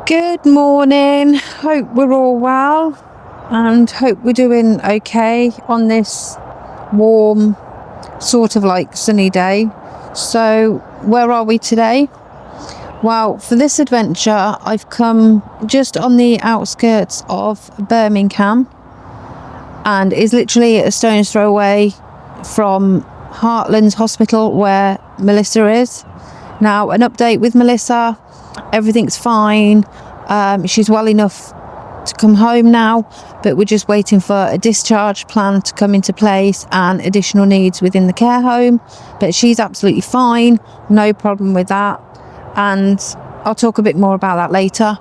Good morning. Hope we're all well and hope we're doing okay on this warm, sort of like sunny day. So, where are we today? Well, for this adventure, I've come just on the outskirts of Birmingham and is literally a stone's throw away from Heartlands Hospital where Melissa is. Now, an update with Melissa. Everything's fine. She's well enough to come home now, but we're just waiting for a discharge plan to come into place and additional needs within the care home. But she's absolutely fine, no problem with that. And I'll talk a bit more about that later.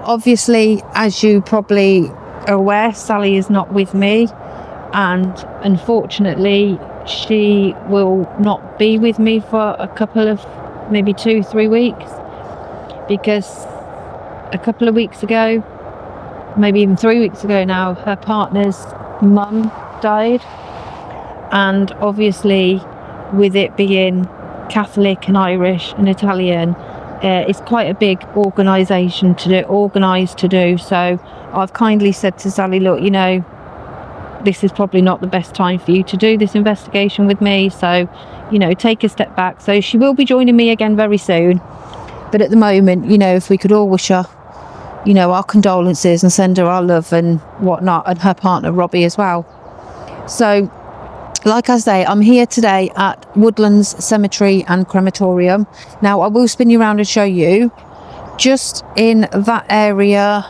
Obviously, as you probably are aware, Sally is not with me, and unfortunately, she will not be with me for a couple of maybe 2-3 weeks. Because a couple of weeks ago, maybe even 3 weeks ago now, her partner's mum died. And obviously, with it being Catholic and Irish and Italian, it's quite a big organised to do. So I've kindly said to Sally, look, this is probably not the best time for you to do this investigation with me. So, take a step back. So she will be joining me again very soon. But at the moment, if we could all wish her, our condolences and send her our love and whatnot, and her partner Robbie as well. So, like I say, I'm here today at Woodlands Cemetery and Crematorium. Now, I will spin you around and show you. Just in that area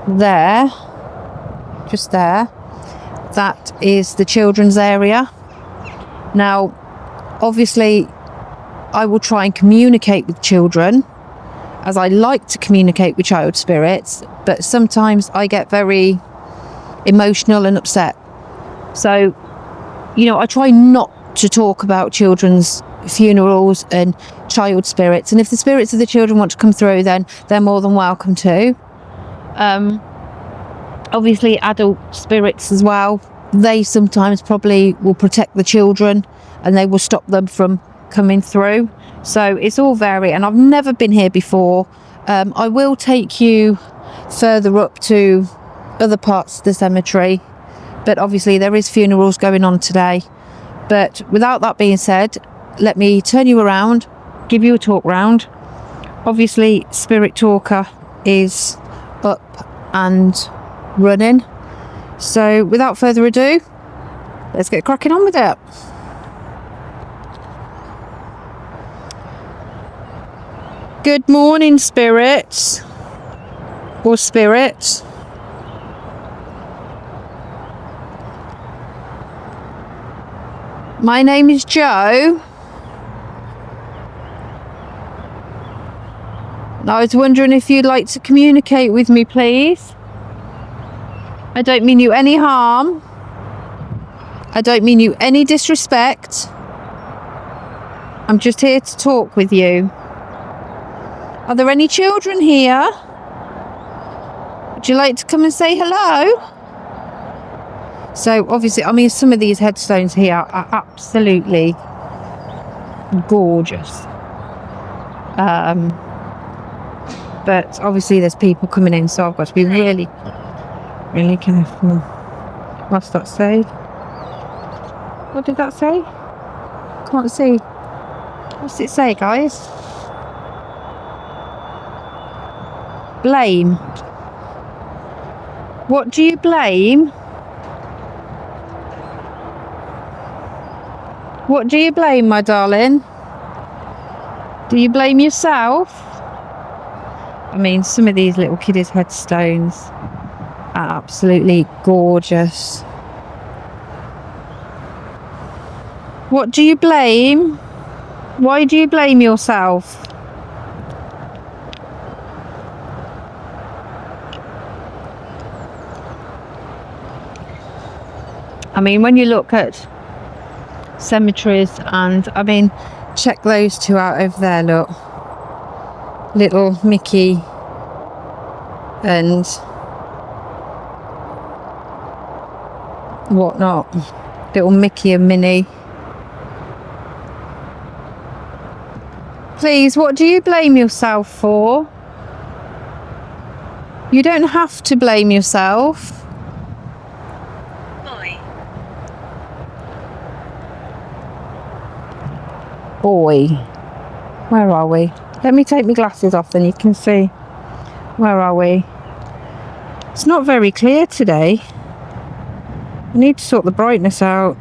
there, just there, that is the children's area. Now, obviously, I will try and communicate with children, as I like to communicate with child spirits, but sometimes I get very emotional and upset. So, I try not to talk about children's funerals and child spirits. And if the spirits of the children want to come through, then they're more than welcome to. Obviously, adult spirits as well, they sometimes probably will protect the children and they will stop them from coming through. So it's all varied, and I've never been here before. I will take you further up to other parts of the cemetery, but obviously there is funerals going on today. But without that being said, let me turn you around, give you a talk round. Obviously, Spirit Talker is up and running. So without further ado, let's get cracking on with it. Good morning, spirits, or spirit. My name is Jo. I was wondering if you'd like to communicate with me, please. I don't mean you any harm. I don't mean you any disrespect. I'm just here to talk with you. Are there any children here? Would you like to come and say hello? So obviously, some of these headstones here are absolutely gorgeous. But obviously there's people coming in, so I've got to be really, really careful. What's that say? What did that say? Can't see. What's it say, guys? Blame. What do you blame? What do you blame, my darling? Do you blame yourself? Some of these little kiddies' headstones are absolutely gorgeous. What do you blame? Why do you blame yourself? When you look at cemeteries, and check those two out over there, look. Little Mickey and whatnot. Little Mickey and Minnie. Please, what do you blame yourself for? You don't have to blame yourself. Boy. Where are we? Let me take my glasses off, then you can see. Where are we? It's not very clear today. I need to sort the brightness out.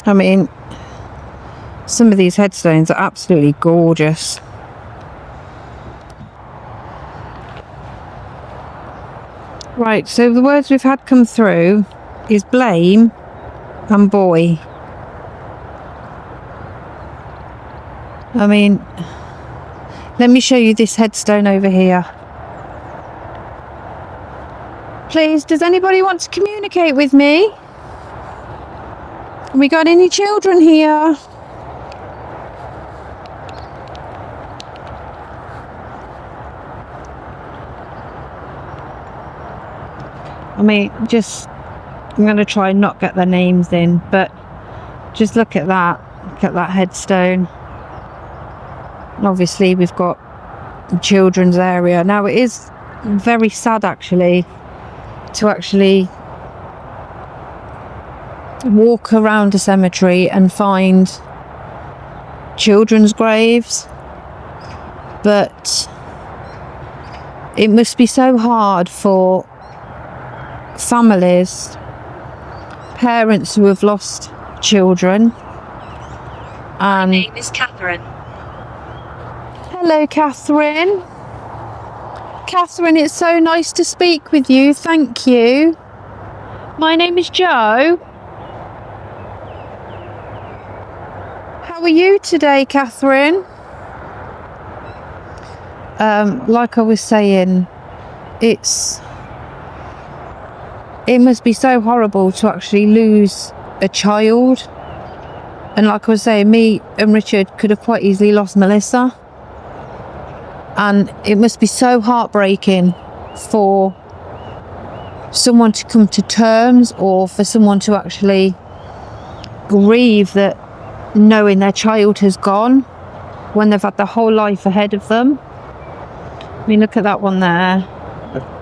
I mean, some of these headstones are absolutely gorgeous. Right, so the words we've had come through is blame and boy. I mean, let me show you this headstone over here. Please, does anybody want to communicate with me? Have we got any children here? I mean, I'm going to try and not get their names in, but just look at that. Look at that headstone. And obviously, we've got the children's area. Now, it is very sad, actually, to actually walk around a cemetery and find children's graves, but it must be so hard for families, parents who have lost children. My name is Catherine. Hello, Catherine. Catherine, it's so nice to speak with you. Thank you. My name is Jo. How are you today, Catherine? Like I was saying, it must be so horrible to actually lose a child. And like I was saying, me and Richard could have quite easily lost Melissa. And it must be so heartbreaking for someone to come to terms, or for someone to actually grieve that, knowing their child has gone when they've had their whole life ahead of them. I mean, look at that one there.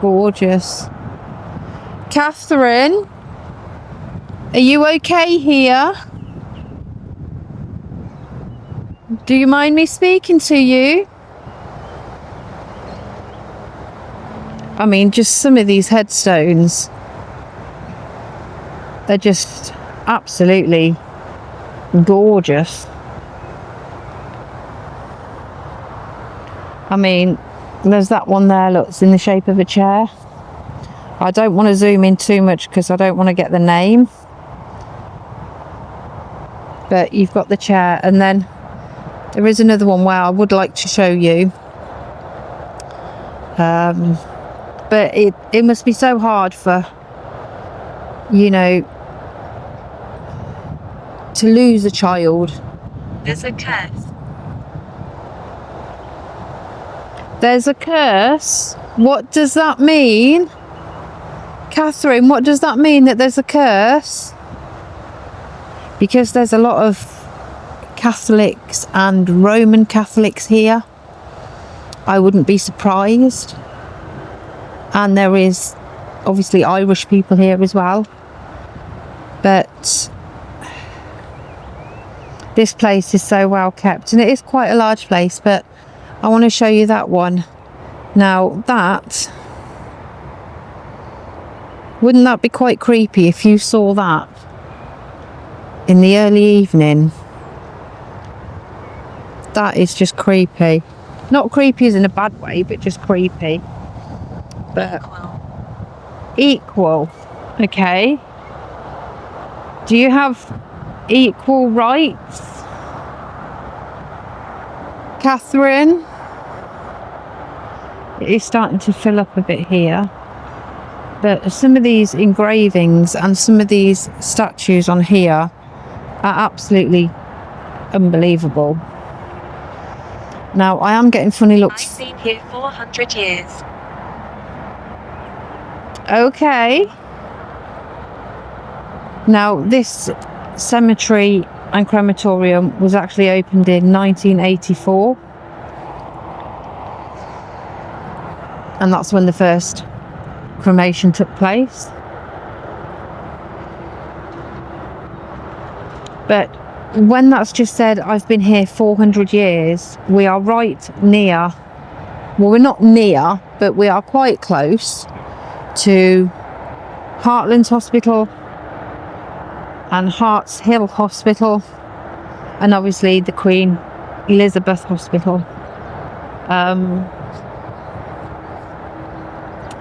Gorgeous. Catherine, are you okay here? Do you mind me speaking to you? I mean, just some of these headstones, they're just absolutely gorgeous. I mean, there's that one there, look, it's in the shape of a chair. I don't want to zoom in too much because I don't want to get the name. But you've got the chair, and then there is another one where I would like to show you. But it must be so hard for, you know, to lose a child. There's a curse. There's a curse? What does that mean? Catherine, what does that mean, that there's a curse? Because there's a lot of Catholics and Roman Catholics here. I wouldn't be surprised. And there is obviously Irish people here as well. But this place is so well kept, and it is quite a large place, but I want to show you that one. Now that, wouldn't that be quite creepy if you saw that in the early evening? That is just creepy. Not creepy as in a bad way, but just creepy. But equal. Okay. Do you have equal rights, Catherine? It is starting to fill up a bit here. But some of these engravings and some of these statues on here are absolutely unbelievable. Now, I am getting funny I've looks. been here 400 years. Okay. Now, this cemetery and crematorium was actually opened in 1984. And that's when the first cremation took place. But when that's just said, I've been here 400 years, we are right near, well, we're not near, but we are quite close to Heartlands Hospital and Harts Hill Hospital, and obviously the Queen Elizabeth Hospital. I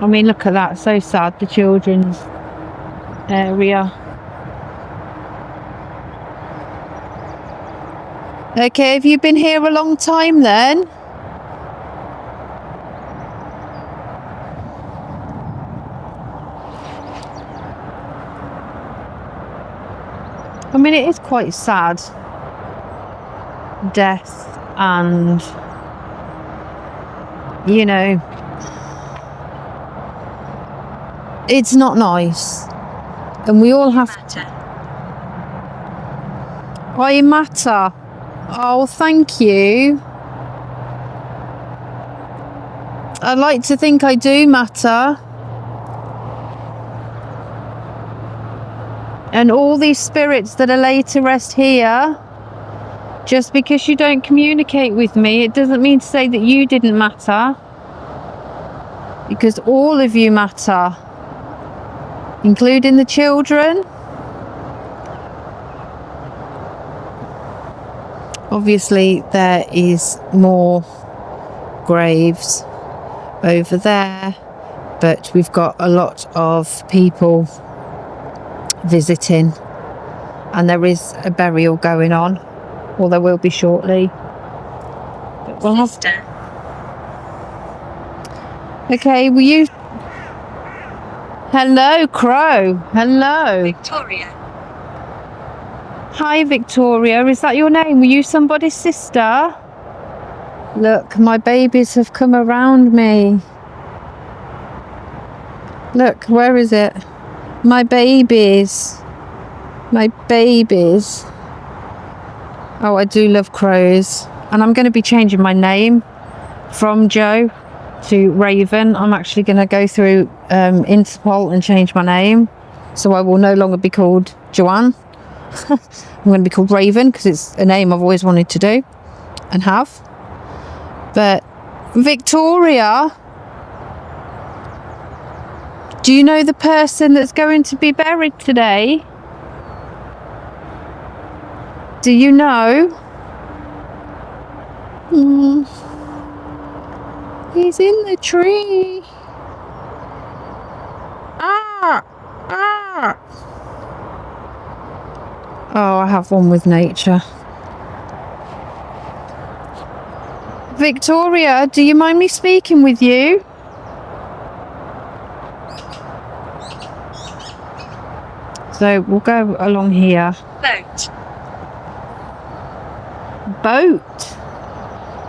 mean, look at that, so sad, the children's area. Okay, have you been here a long time then? I mean, it is quite sad. Death and, you know, it's not nice. And we all have Matter. I matter. Oh, thank you. I'd like to think I do matter. And all these spirits that are laid to rest here, just because you don't communicate with me, it doesn't mean to say that you didn't matter. Because all of you matter, including the children. Obviously, there is more graves over there, but we've got a lot of people visiting, and there is a burial going on, or there will be shortly. But we'll have... Sister. Okay, will you... Hello, Crow. Hello. Victoria. Hi, Victoria. Is that your name? Were you somebody's sister? Look, my babies have come around me. Look, where is it? My babies. My babies. Oh, I do love crows. And I'm going to be changing my name from Joe to Raven. I'm actually going to go through Interpol and change my name. So I will no longer be called Joanne. I'm going to be called Raven because it's a name I've always wanted to do and have. But Victoria, do you know the person that's going to be buried today? Do you know? He's in the tree. Ah! Ah! Oh, I have one with nature. Victoria, do you mind me speaking with you? So we'll go along here. Boat. Boat?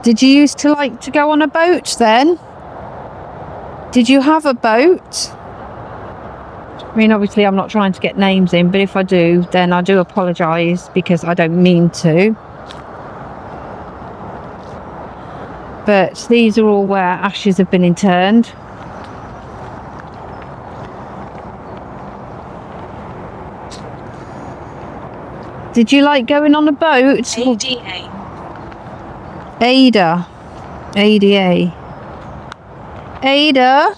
Did you used to like to go on a boat then? Did you have a boat? I mean, obviously I'm not trying to get names in, but if I do, then I do apologise because I don't mean to. But these are all where ashes have been interned. Did you like going on a boat? ADA. Ada. ADA. Ada.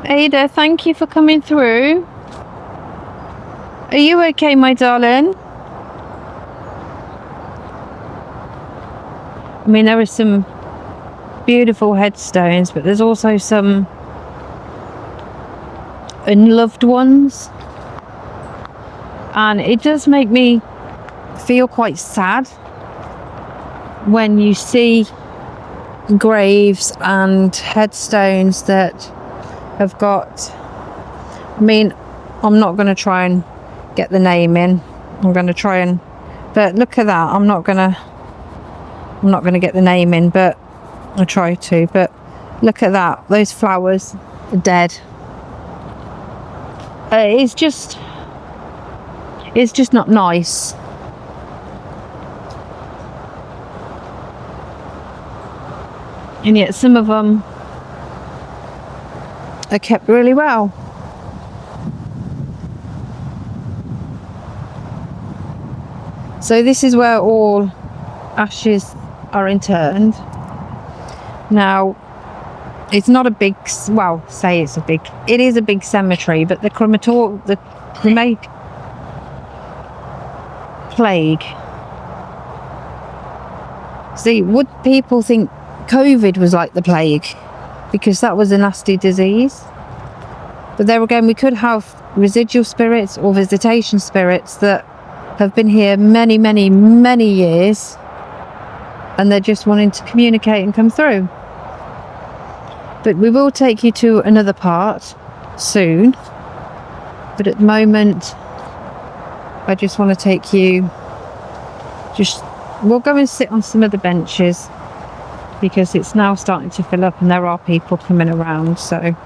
Ada, thank you for coming through. Are you okay, my darling? I mean, there are some beautiful headstones, but there's also some unloved ones. And it does make me feel quite sad when you see graves and headstones that have got, I mean, I'm not going to try and get the name in. I'm going to try and, but look at that. I'm not going to, I'm not going to get the name in, but I'll try to. But look at that. Those flowers are dead. It's just not nice. And yet some of them are kept really well. So this is where all ashes are interned. Now, it's not a big, well, say it's a big, it is a big cemetery, but the plague. See, would people think COVID was like the plague? Because that was a nasty disease. But there again, we could have residual spirits or visitation spirits that have been here many, many, many years, and they're just wanting to communicate and come through. But we will take you to another part soon. But at the moment, I just want to take you, we'll go and sit on some of the benches because it's now starting to fill up and there are people coming around. So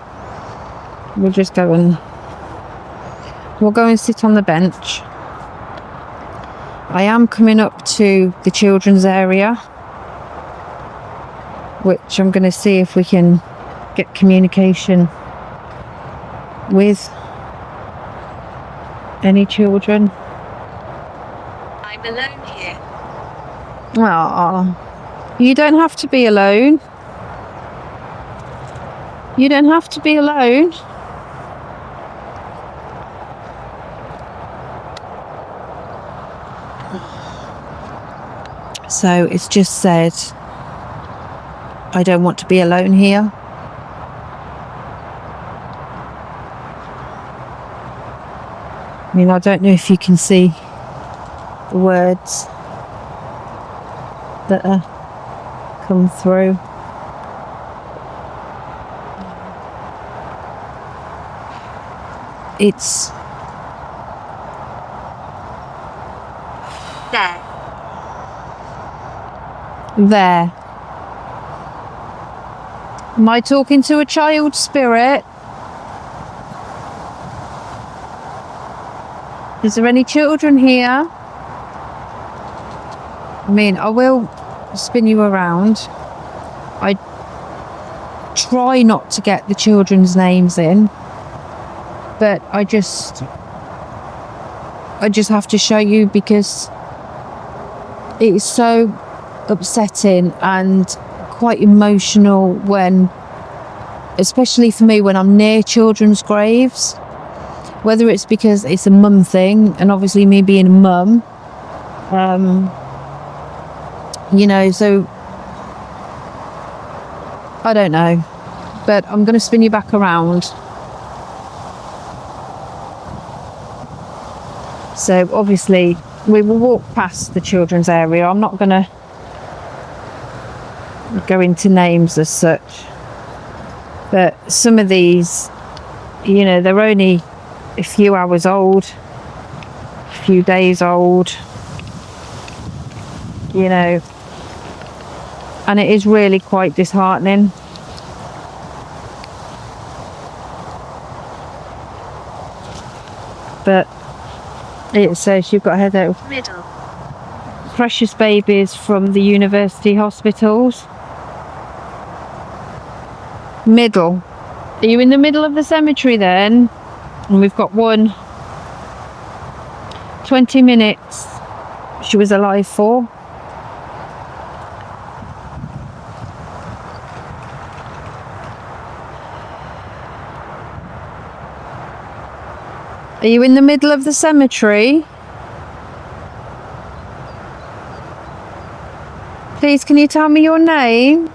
we'll just go and sit on the bench. I am coming up to the children's area, which I'm going to see if we can get communication with any children. I'm alone here. Oh, you don't have to be alone. You don't have to be alone. So it's just said, I don't want to be alone here. I mean, I don't know if you can see the words that are come through. It's There. there. Am I talking to a child spirit? Is there any children here? I mean, I will spin you around. I try not to get the children's names in, but I just have to show you because it's so upsetting and quite emotional when, especially for me, when I'm near children's graves, whether it's because it's a mum thing and obviously me being a mum, you know, so I don't know, but I'm going to spin you back around. So obviously we will walk past the children's area. I'm not going to go into names as such, but some of these, you know, they're only a few hours old, a few days old, you know, and it is really quite disheartening. But it says you've got Heather. Middle. Precious babies from the university hospitals. Middle. Are you in the middle of the cemetery then? And we've got 20 minutes she was alive for. Are you in the middle of the cemetery? Please, can you tell me your name?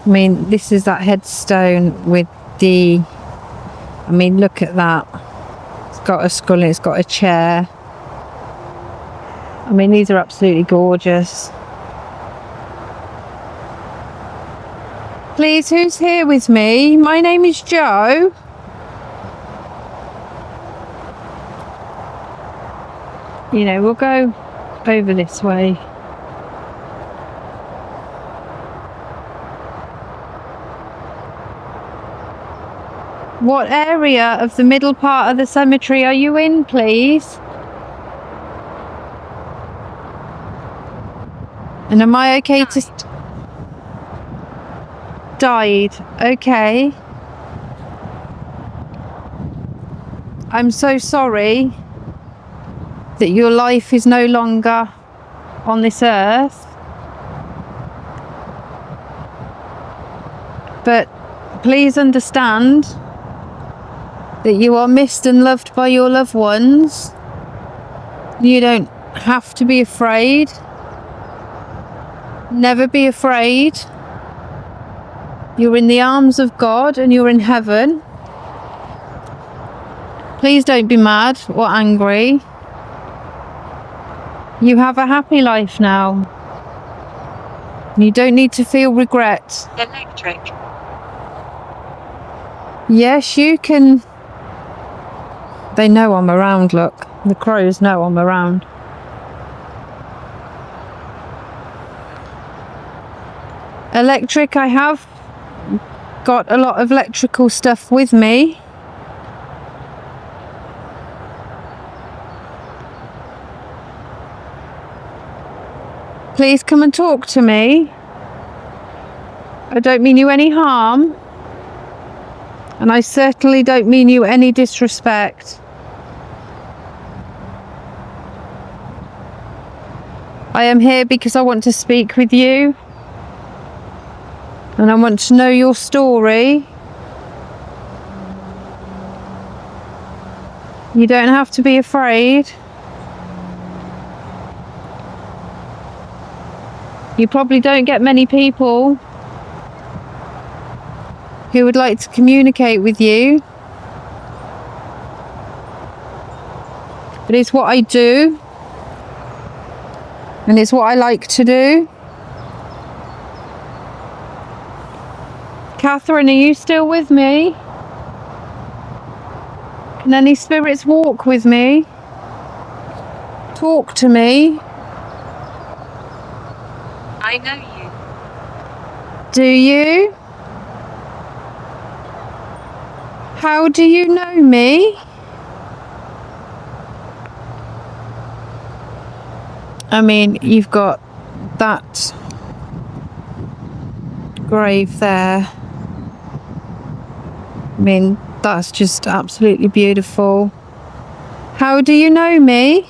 I mean, this is that headstone with the, I mean, look at that. It's got a skull and it's got a chair. I mean, these are absolutely gorgeous. Please, who's here with me? My name is Jo. You know, we'll go over this way. What area of the middle part of the cemetery are you in, please? And am I okay to... Died. Okay. I'm so sorry that your life is no longer on this earth. But please understand that you are missed and loved by your loved ones. You don't have to be afraid. Never be afraid. You're in the arms of God and you're in heaven. Please don't be mad or angry. You have a happy life now. You don't need to feel regret. Electric. Yes, you can. They know I'm around, look. The crows know I'm around. Electric, I have got a lot of electrical stuff with me. Please come and talk to me. I don't mean you any harm. And I certainly don't mean you any disrespect. I am here because I want to speak with you. And I want to know your story. You don't have to be afraid. You probably don't get many people who would like to communicate with you. But it's what I do. And it's what I like to do. Catherine, are you still with me? Can any spirits walk with me? Talk to me. I know you. Do you? How do you know me? I mean, you've got that grave there. I mean, that's just absolutely beautiful. How do you know me?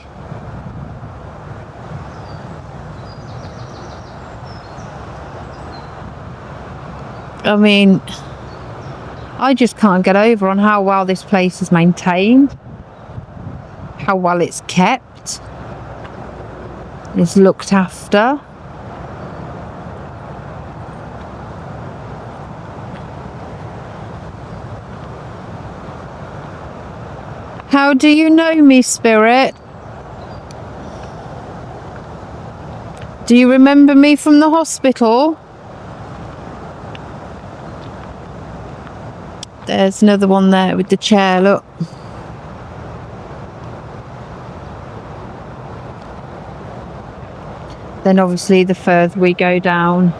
I mean, I just can't get over on how well this place is maintained, how well it's kept, it's looked after. How do you know me, Spirit? Do you remember me from the hospital? There's another one there with the chair, look. Then obviously the further we go down,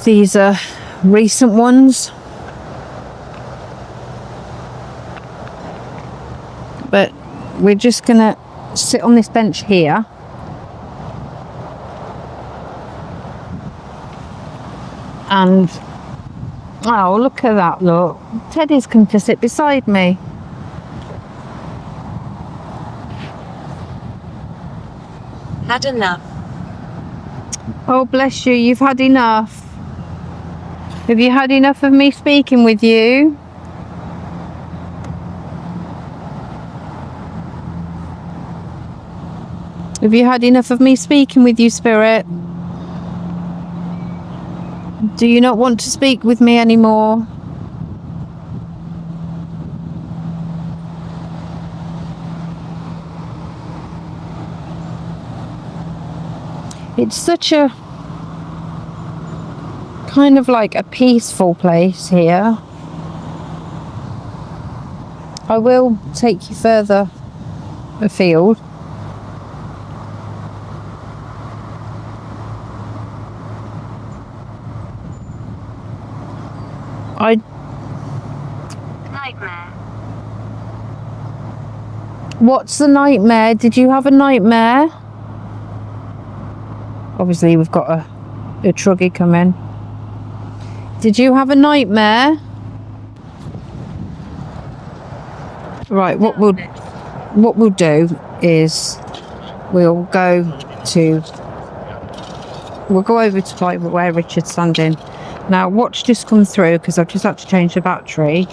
these are recent ones. But we're just gonna sit on this bench here. And oh, look at that, look. Teddy's come to sit beside me. Had enough. Oh, bless you, you've had enough. Have you had enough of me speaking with you? Have you had enough of me speaking with you, Spirit? Do you not want to speak with me anymore? It's such a kind of like a peaceful place here. I will take you further a field. Nightmare. What's the nightmare? Did you have a nightmare? Obviously, we've got a truggy coming. Did you have a nightmare? Right, what we'll do is we'll go over to like where Richard's standing. Now, what's just come through, because I've just had to change the battery,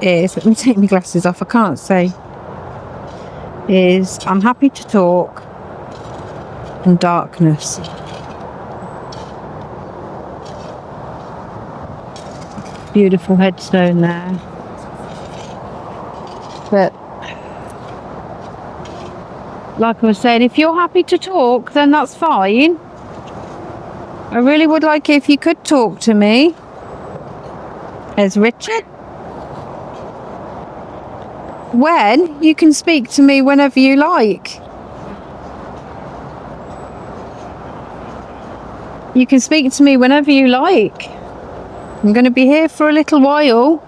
is, let me take my glasses off, I can't see, is I'm happy to talk and darkness. Beautiful headstone there. But like I was saying, if you're happy to talk, then that's fine. I really would like it if you could talk to me. As Richard. When? You can speak to me whenever you like. You can speak to me whenever you like. I'm going to be here for a little while.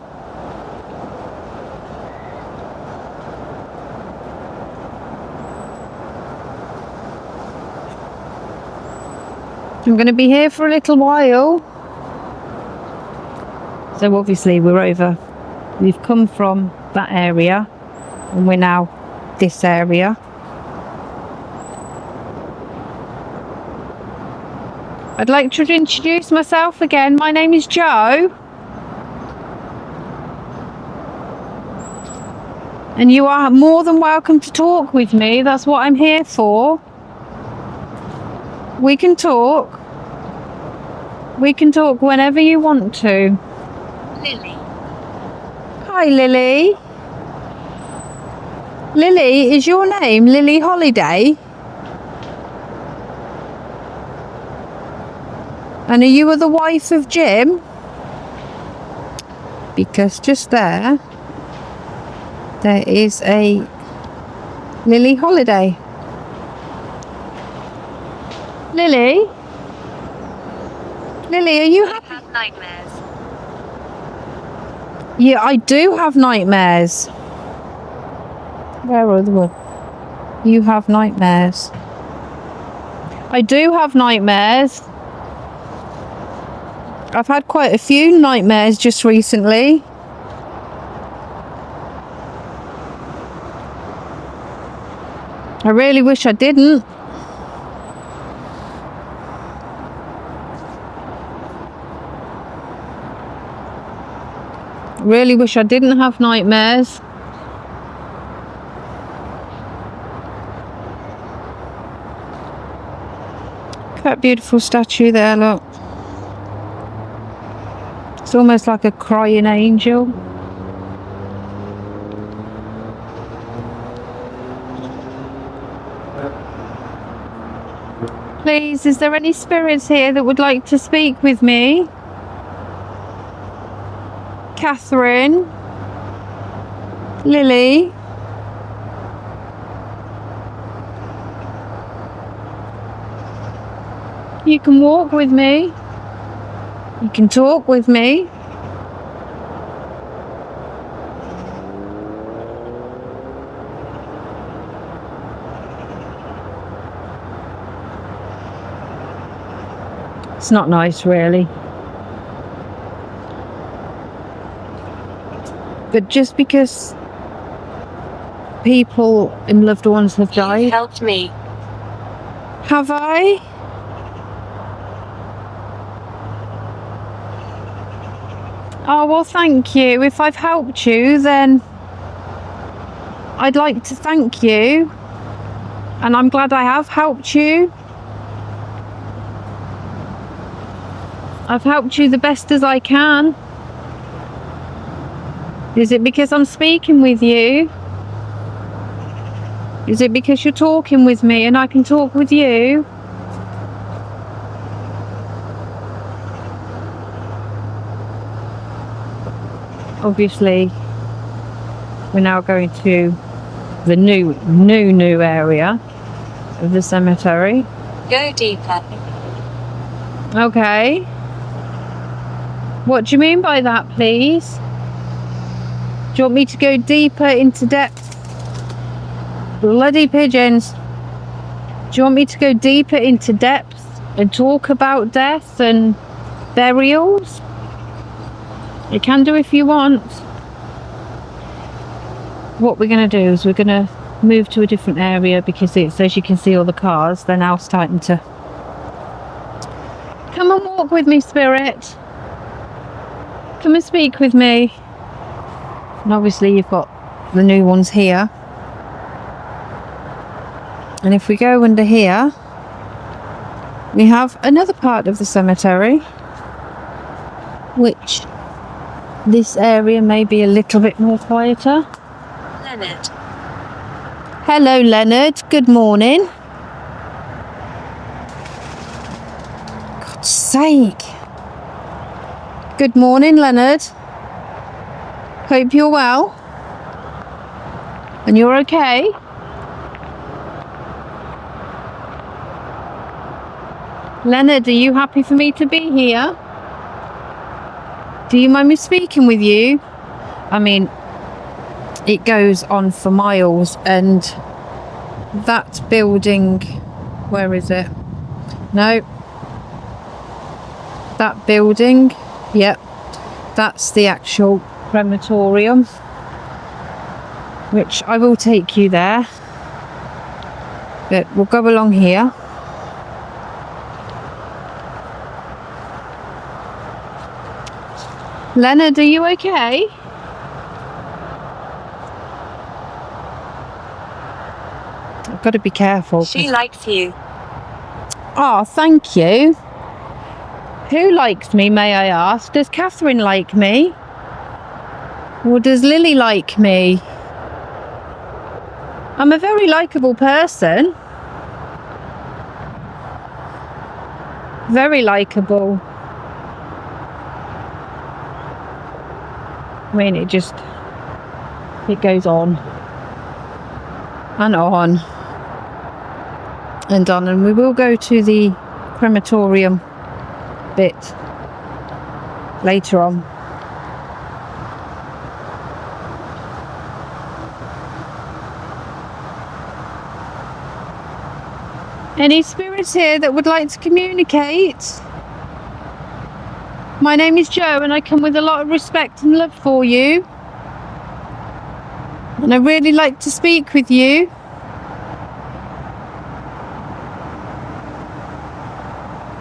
I'm going to be here for a little while. So obviously we've come from that area and we're now this area. I'd like to introduce myself again. My name is Jo. And you are more than welcome to talk with me. That's what I'm here for. We can talk. We can talk whenever you want to. Lily. Hi, Lily. Lily, is your name Lily Holiday? And are you the wife of Jim? Because just there is a Lily Holiday. Lily? Lily, are you happy? I have nightmares. Yeah, I do have nightmares. Where are the ones? You have nightmares. I do have nightmares. I've had quite a few nightmares just recently. I really wish I didn't. Really wish I didn't have nightmares. That beautiful statue there, look. It's almost like a crying angel. Please, is there any spirits here that would like to speak with me? Catherine? Lily? You can walk with me. You can talk with me. It's not nice, really. But just because people and loved ones have died. You helped me. Have I? Oh, well, thank you. If I've helped you, then I'd like to thank you. And I'm glad I have helped you. I've helped you the best as I can. Is it because I'm speaking with you? Is it because you're talking with me and I can talk with you? Obviously, we're now going to the new area of the cemetery. Go deeper. Okay. What do you mean by that, please? Do you want me to go deeper into depth? Bloody pigeons. Do you want me to go deeper into depth and talk about death and burials? You can do if you want. What we're going to do is we're going to move to a different area because it's, as you can see, all the cars, they're now starting to... Come and walk with me, spirit. Come and speak with me. And obviously you've got the new ones here. And if we go under here, we have another part of the cemetery, which this area may be a little bit more quieter. Leonard. Hello, Leonard. Good morning. God's sake. Good morning, Leonard. Hope you're well. And you're okay. Leonard, are you happy for me to be here? Do you mind me speaking with you? I mean, it goes on for miles, and that building, where is it? No. That building, yep, that's the actual crematorium, which I will take you there. But we'll go along here. Leonard, are you okay? I've got to be careful. She likes you. Oh, thank you. Who likes me, may I ask? Does Catherine like me? Or does Lily like me? I'm a very likeable person. Very likeable. I mean, it goes on and on and on, and we will go to the crematorium bit later on. Any spirits here that would like to communicate? My name is Jo, and I come with a lot of respect and love for you. And I really like to speak with you.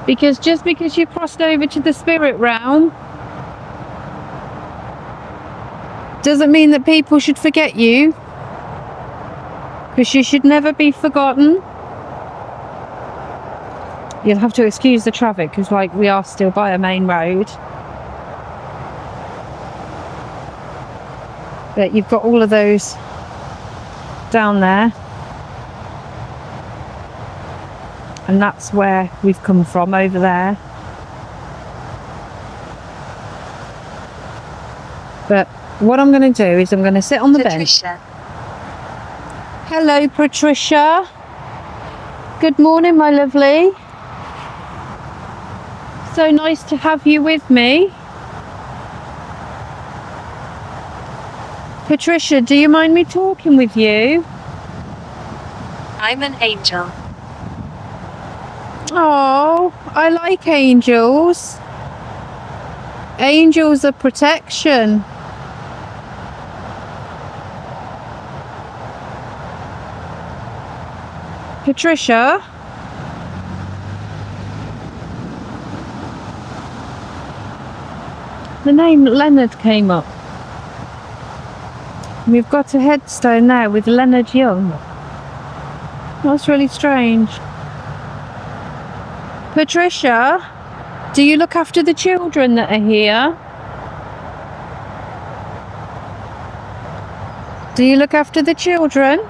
Because just because you crossed over to the spirit realm doesn't mean that people should forget you. Because you should never be forgotten. You'll have to excuse the traffic because, like, we are still by a main road. But you've got all of those down there. And that's where we've come from, over there. But what I'm going to do is I'm going to sit on the bench. Hello, Patricia. Good morning, my lovely. So nice to have you with me. Patricia, do you mind me talking with you? I'm an angel. Oh, I like angels. Angels are protection. Patricia? The name Leonard came up. We've got a headstone there with Leonard Young. That's really strange. Patricia, do you look after the children that are here? Do you look after the children?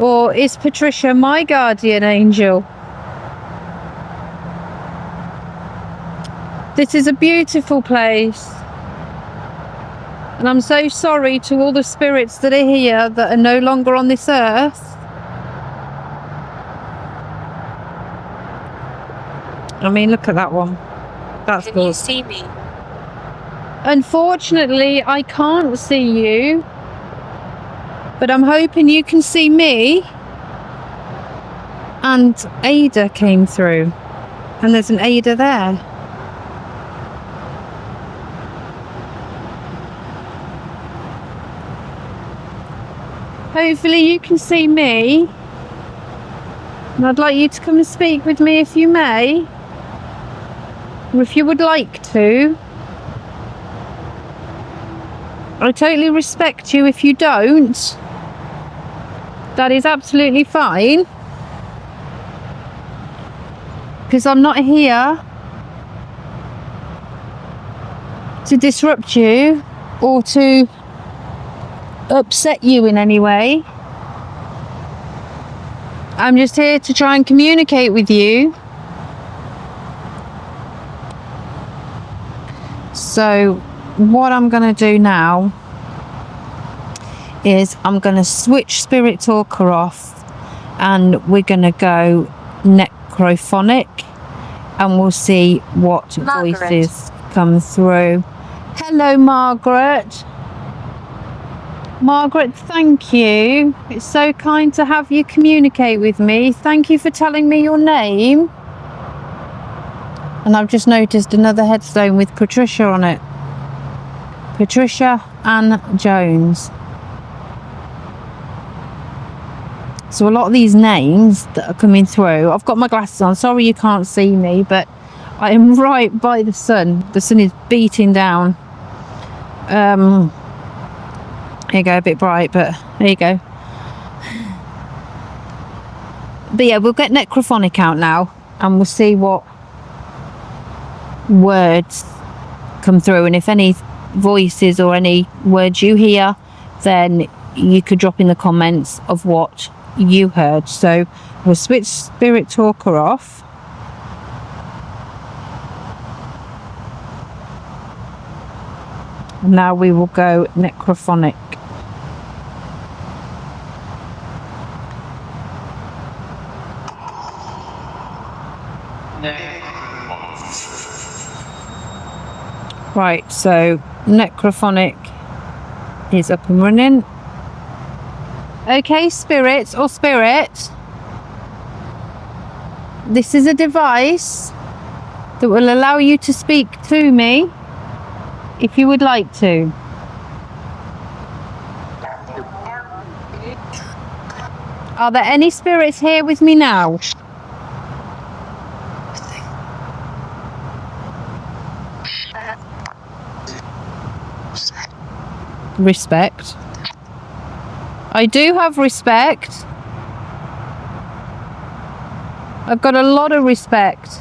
Or is Patricia my guardian angel? This is a beautiful place. And I'm so sorry to all the spirits that are here that are no longer on this earth. I mean, look at that one. That's Can you good. see me? Unfortunately, I can't see you, but I'm hoping you can see me. And Ada came through, and there's an Ada there. Hopefully you can see me, and I'd like you to come and speak with me if you may, or if you would like to. I totally respect you if you don't. That is absolutely fine, because I'm not here to disrupt you or to upset you in any way. I'm just here to try and communicate with you. So what I'm going to do now is I'm going to switch Spirit Talker off, and we're going to go necrophonic, and we'll see what Margaret. voices come through. Hello, Margaret. Margaret, thank you. It's so kind to have you communicate with me. Thank you for telling me your name. And I've just noticed another headstone with Patricia on it. Patricia Ann Jones. So a lot of these names that are coming through, I've got my glasses on. Sorry you can't see me, but I am right by the sun. The sun is beating down. Here you go, a bit bright, but there you go. But yeah, we'll get necrophonic out now, and we'll see what words come through, and if any voices or any words you hear, then you could drop in the comments of what you heard. So we'll switch Spirit Talker off. Now we will go necrophonic. Right, so necrophonic is up and running. Okay, spirit, this is a device that will allow you to speak to me if you would like to. Are there any spirits here with me now? Respect. I do have respect. I've got a lot of respect.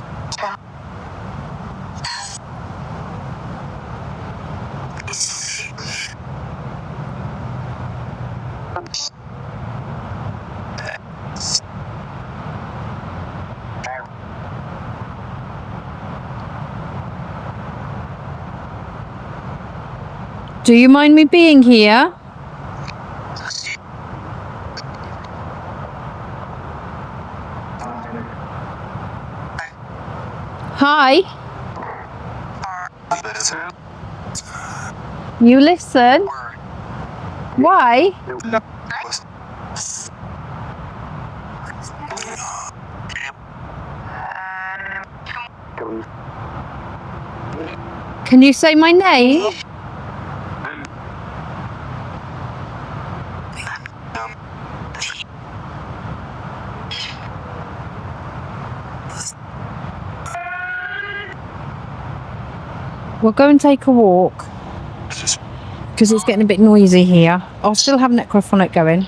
Do you mind me being here? Hi. You listen? Why? Can you say my name? We'll go and take a walk, because it's getting a bit noisy here. I'll still have necrophonic going.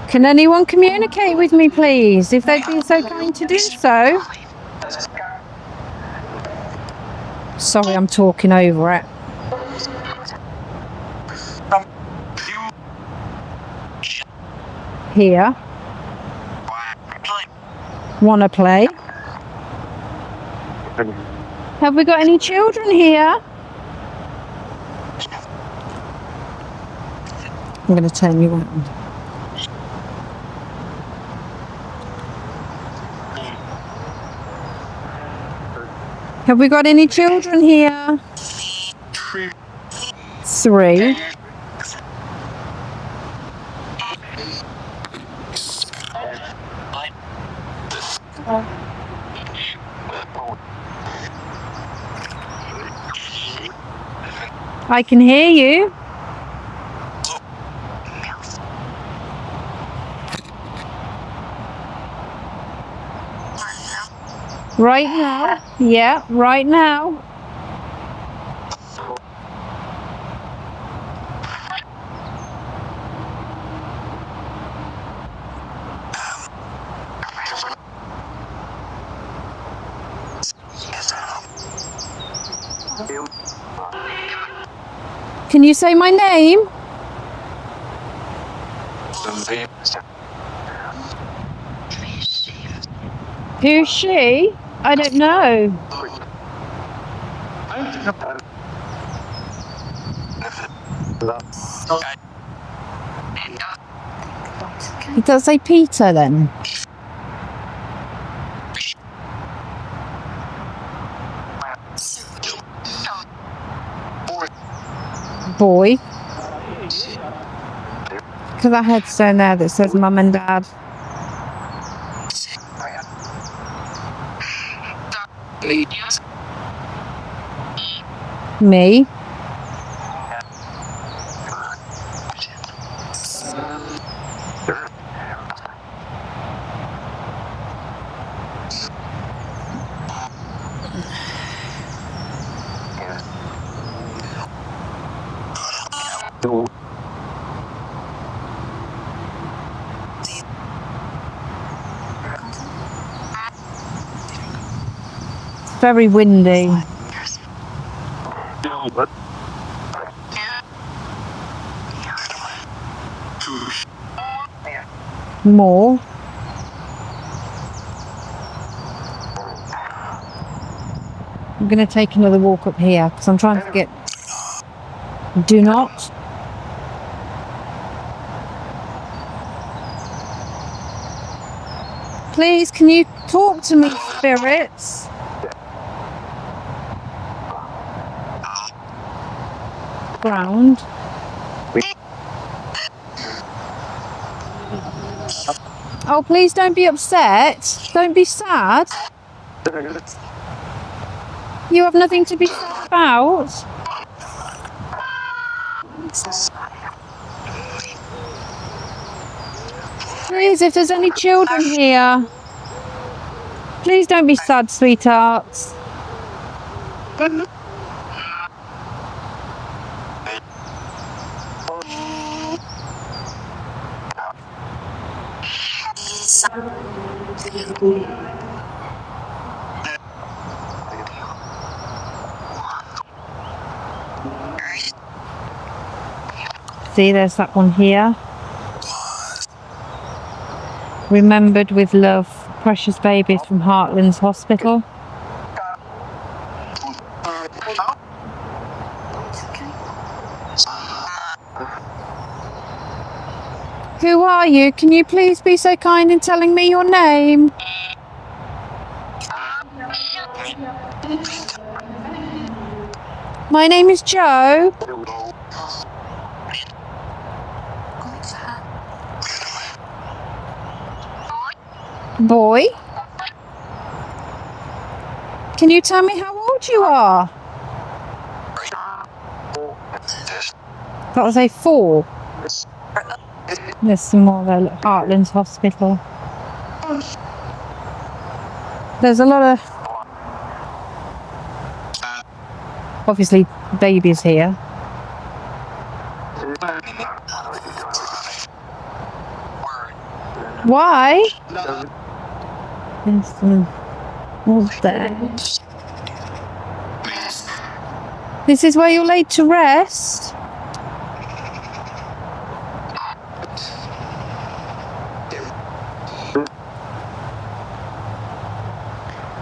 Can anyone communicate with me, please, if they'd be so kind to do so? Sorry, I'm talking over it. Here. Want to play? Have we got any children here? I'm going to turn you around. Have we got any children here? 3. I can hear you. Right now? Yeah, right now. Can you say my name? Who's she? I don't know. It does say Peter then. Boy. Because I had down there that says Mum and Dad. Me. Very windy. More. I'm going to take another walk up here because I'm trying to get... Do not. Please, can you talk to me, spirits? Ground. Oh, please don't be upset. Don't be sad. You have nothing to be sad about. Please, if there's any children here, please don't be sad, sweethearts. See, there's that one here. Remembered with love, precious babies from Heartlands Hospital. Who are you? Can you please be so kind in telling me your name? My name is Joe. Boy. Can you tell me how old you are? That was a 4. There's some more there, look, Heartlands Hospital. There's a lot of, obviously, babies here. Why? There's some more there. This is where you're laid to rest.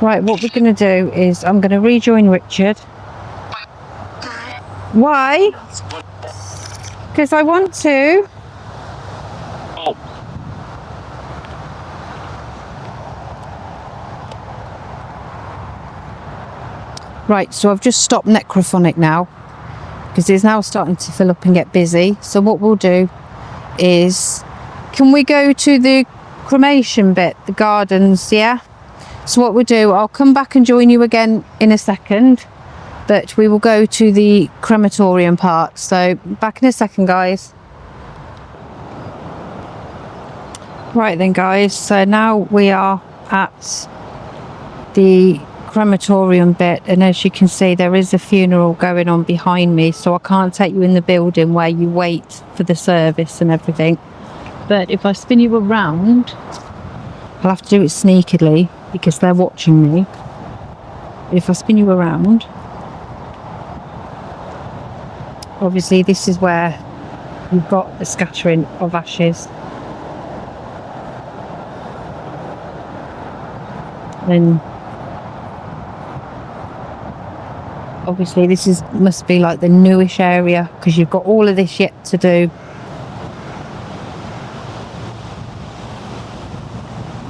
Right, what we're going to do is I'm going to rejoin Richard. Why? Because I want to. Right, so I've just stopped Necrophonic now because it's now starting to fill up and get busy. So what we'll do is, can we go to the cremation bit, the gardens, yeah? So what we'll do, I'll come back and join you again in a second, but we will go to the crematorium part. So back in a second, guys. Right then, guys, so now we are at the crematorium bit, and as you can see, there is a funeral going on behind me, so I can't take you in the building where you wait for the service and everything. But if I spin you around, I'll have to do it sneakily because they're watching me. If I spin you around, obviously this is where you've got the scattering of ashes. Then obviously this must be like the newish area because you've got all of this yet to do.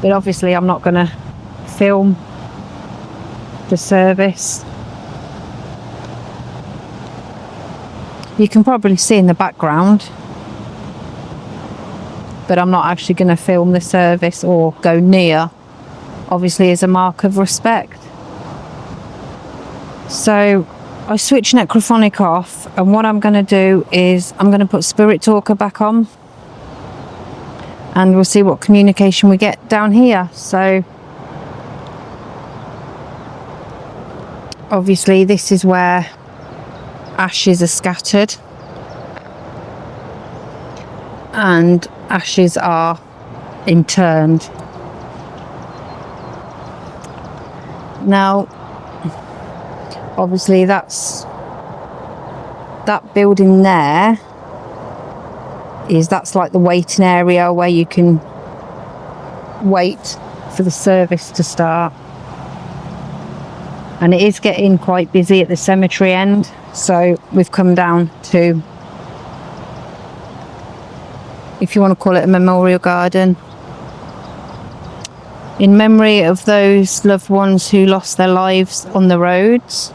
But obviously I'm not going to film the service. You can probably see in the background, but I'm not actually going to film the service or go near, obviously as a mark of respect. So I switched Necrophonic off, and what I'm going to do is I'm going to put Spirit Talker back on, and we'll see what communication we get down here. So obviously this is where ashes are scattered and ashes are interned. Now obviously that building there that's like the waiting area where you can wait for the service to start, and it is getting quite busy at the cemetery end, so we've come down to, if you want to call it, a memorial garden in memory of those loved ones who lost their lives on the roads.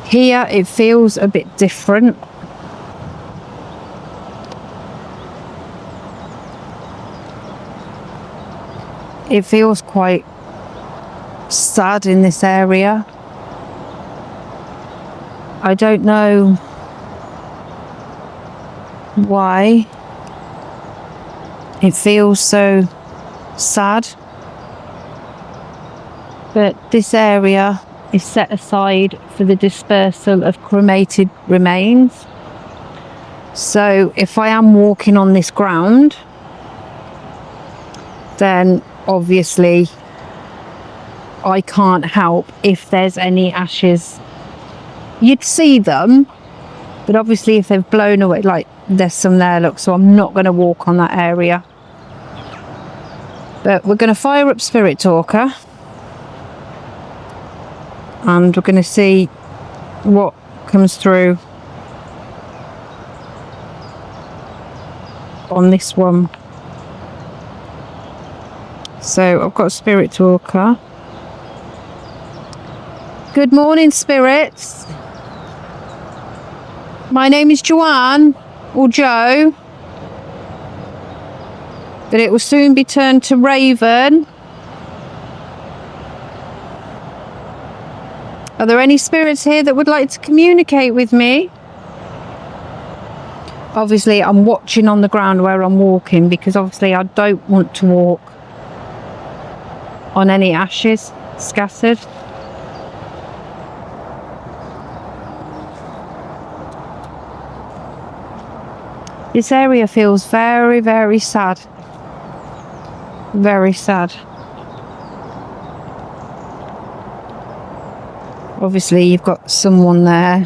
Here it feels a bit different. It feels quite sad in this area. I don't know why it feels so sad, but this area is set aside for the dispersal of cremated remains. So if I am walking on this ground, then obviously I can't help if there's any ashes. You'd see them, but obviously if they've blown away, like there's some there, look, so I'm not going to walk on that area. But we're going to fire up Spirit Talker, and we're going to see what comes through on this one. So I've got Spirit Talker. Good morning, spirits. My name is Joanne, or Joe, but it will soon be turned to Raven. Are there any spirits here that would like to communicate with me? Obviously I'm watching on the ground where I'm walking, because obviously I don't want to walk on any ashes scattered. This area feels very, very sad. Very sad. Obviously you've got someone there.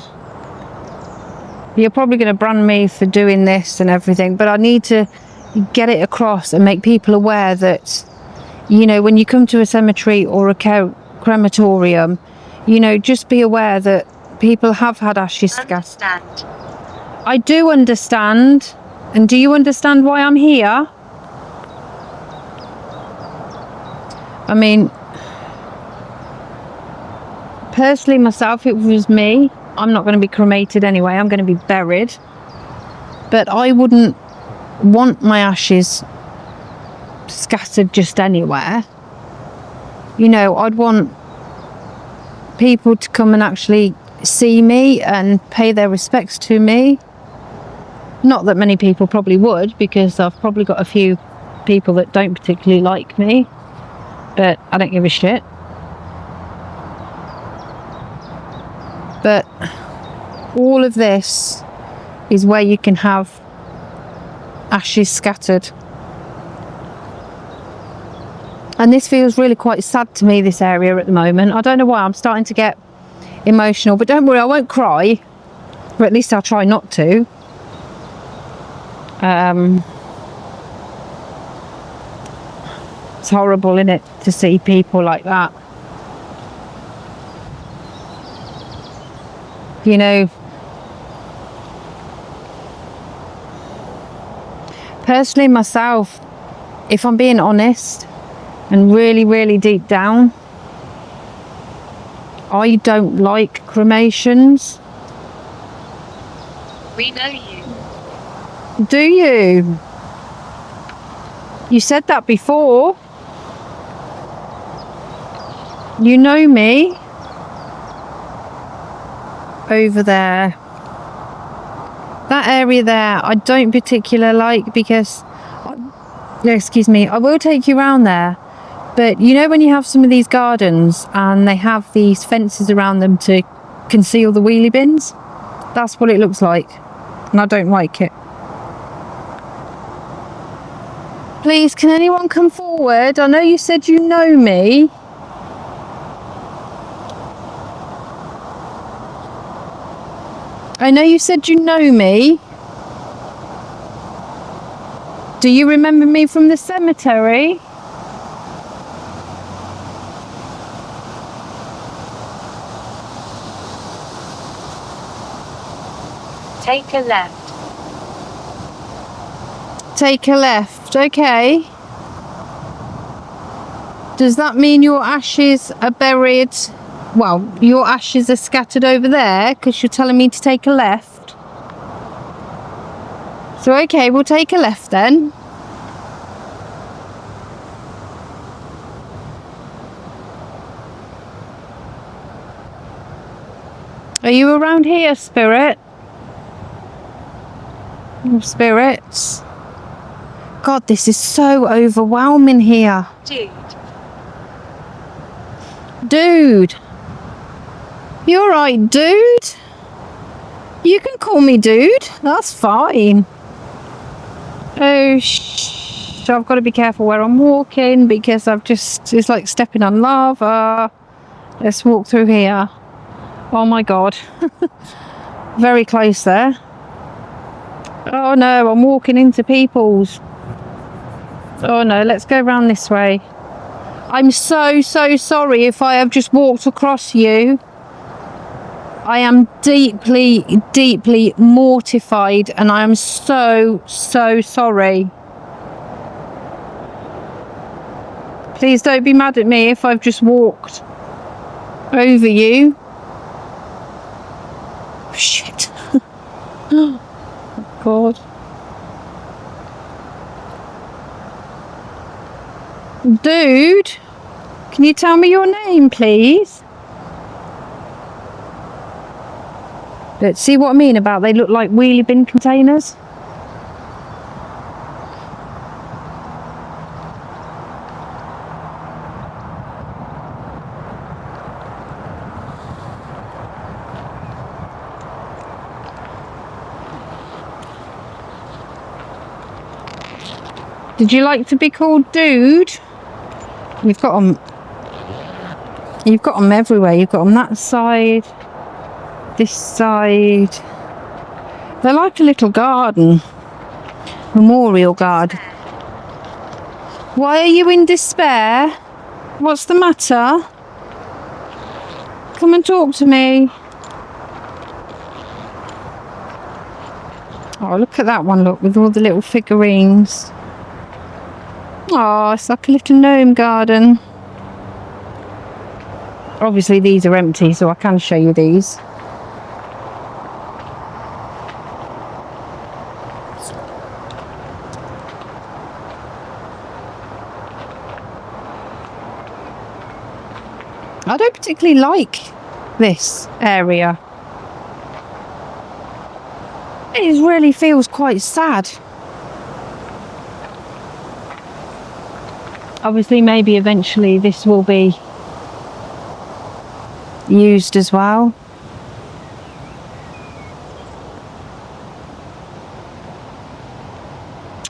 You're probably going to brand me for doing this and everything, but I need to get it across and make people aware that, you know, when you come to a cemetery or a crematorium, you know, just be aware that people have had ashes scattered. Understand. I do understand. And do you understand why I'm here? I mean, personally myself, if it was me, I'm not going to be cremated anyway. I'm going to be buried. But I wouldn't want my ashes scattered just anywhere. You know, I'd want people to come and actually see me and pay their respects to me. Not that many people probably would, because I've probably got a few people that don't particularly like me, but I don't give a shit. But all of this is where you can have ashes scattered. And this feels really quite sad to me, this area at the moment. I don't know why, I'm starting to get emotional, but don't worry, I won't cry, or at least I'll try not to. It's horrible, isn't it, to see people like that. You know, personally myself, if I'm being honest and really, really deep down, I don't like cremations. We know you. Do you? You said that before. You know me. Over there. That area there, I don't particularly like because, excuse me, I will take you around there. But you know when you have some of these gardens and they have these fences around them to conceal the wheelie bins? That's what it looks like. And I don't like it. Please, can anyone come forward? I know you said you know me. I know you said you know me. Do you remember me from the cemetery? Take a left. Take a left, okay. Does that mean your ashes are buried? Well, your ashes are scattered over there because you're telling me to take a left. So, okay, we'll take a left then. Are you around here, Spirit? Oh, spirits. God, this is so overwhelming here. Dude. You're right, dude. You can call me dude. That's fine. Oh, I've got to be careful where I'm walking because it's like stepping on lava. Let's walk through here. Oh my God. Very close there. Oh no, I'm walking into people's. Oh no, let's go round this way. I'm so sorry if I have just walked across you. I am deeply mortified and I am so sorry. Please don't be mad at me if I've just walked over you. Shit. Oh God. Dude, can you tell me your name, please? But see what I mean about they look like wheelie bin containers? Did you like to be called dude? You've got them everywhere. You've got them that side, this side. They're like a little garden. Memorial Garden. Why are you in despair? What's the matter? Come and talk to me. Oh, look at that one, look, with all the little figurines. Oh, it's like a little gnome garden. Obviously these are empty, so I can show you these. I don't particularly like this area. It really feels quite sad. Obviously, maybe eventually this will be used as well.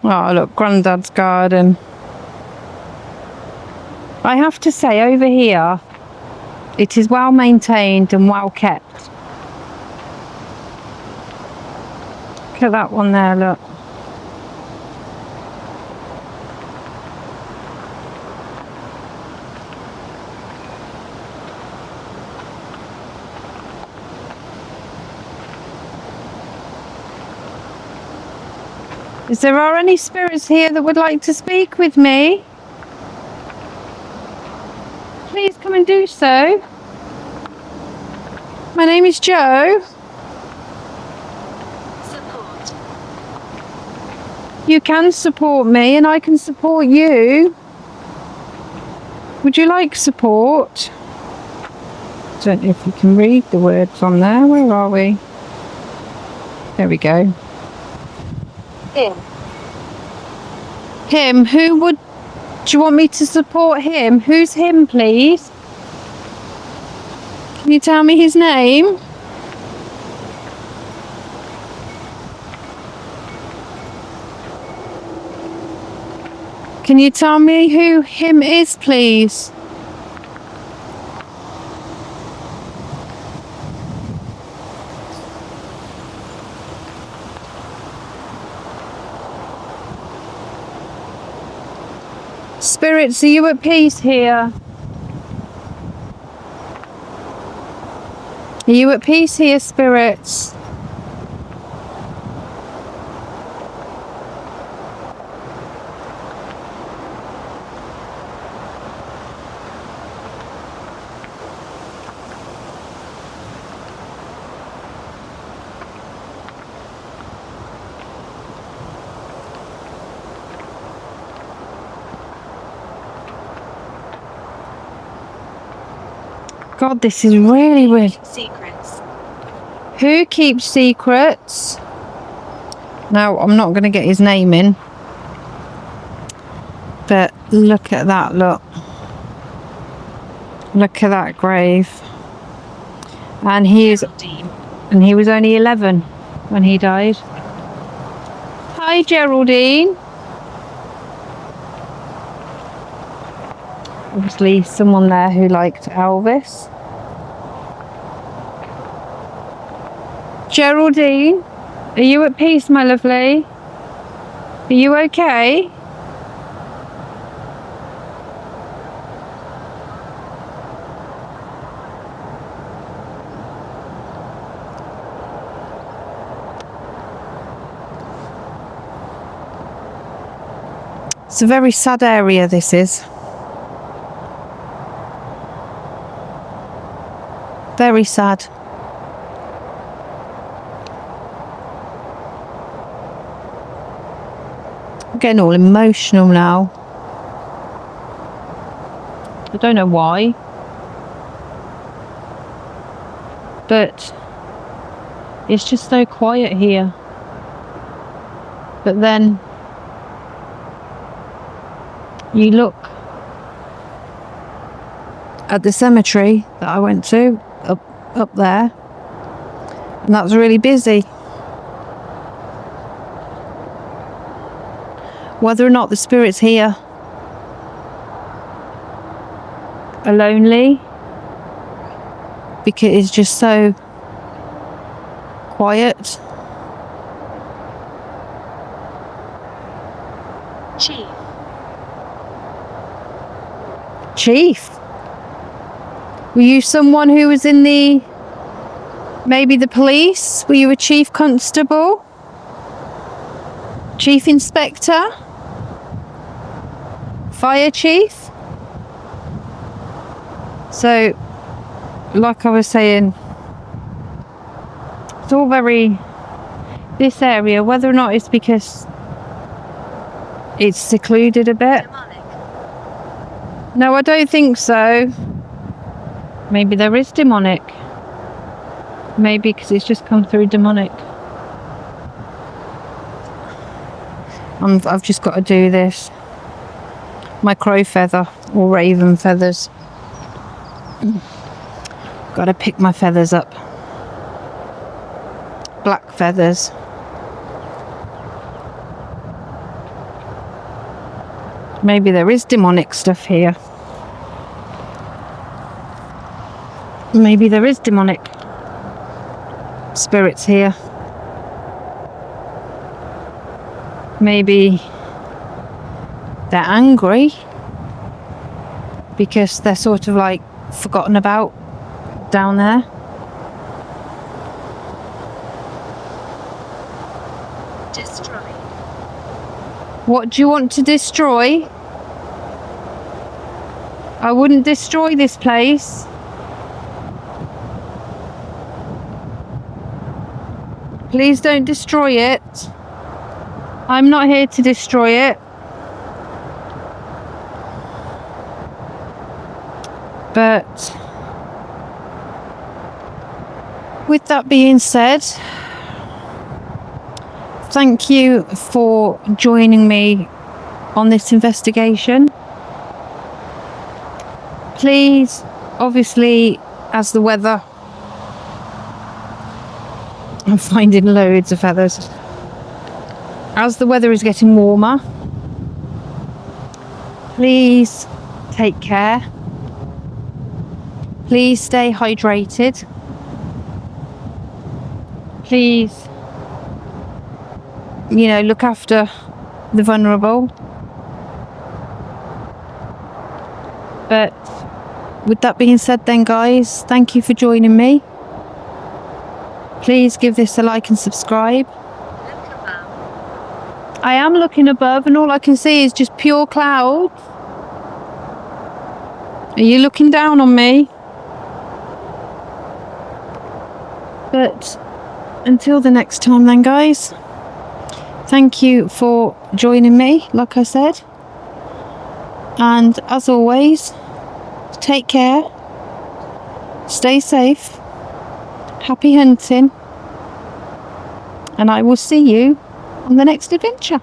Oh, look, Grandad's garden. I have to say, over here, it is well maintained and well kept. Look at that one there, look. Is there are any spirits here that would like to speak with me? Please come and do so. My name is Jo. Support. You can support me and I can support you. Would you like support? Don't know if you can read the words on there. Where are we? There we go. In. Him. Who would... Do you want me to support him? Who's him, please? Can you tell me his name? Can you tell me who him is, please? Spirits, are you at peace here? Are you at peace here, spirits? God, this is really... Secrets. Who keeps secrets? Now, I'm not going to get his name in. But look at that, look. Look at that grave. And he was only 11 when he died. Hi, Geraldine. Obviously, someone there who liked Elvis. Geraldine, are you at peace, my lovely? Are you okay? It's a very sad area, this is. Very sad. I'm getting all emotional now. I don't know why. But it's just so quiet here. But then you look at the cemetery that I went to up there, and that's really busy. Whether or not the spirits here are lonely because it's just so quiet, Chief. Chief? Were you someone who was in maybe the police? Were you a chief constable? Chief inspector? Fire chief? So, like I was saying, it's all very, this area, whether or not it's because it's secluded a bit. Demonic. No, I don't think so. Maybe there is demonic. Maybe because it's just come through demonic. I've just got to do this. My crow feather or raven feathers. Got to pick my feathers up. Black feathers. Maybe there is demonic stuff here. Maybe there is demonic spirits here. Maybe they're angry because they're sort of like forgotten about down there. Destroy. What do you want to destroy? I wouldn't destroy this place. Please don't destroy it. I'm not here to destroy it. But with that being said, thank you for joining me on this investigation. Please, obviously, as the weather, I'm finding loads of feathers. As the weather is getting warmer, please take care. Please stay hydrated. Please, look after the vulnerable. But with that being said then, guys, thank you for joining me. Please give this a like and subscribe. Look above. I am looking above and all I can see is just pure clouds. Are you looking down on me? But until the next time then, guys, thank you for joining me, like I said. And as always, take care, stay safe, happy hunting, and I will see you on the next adventure.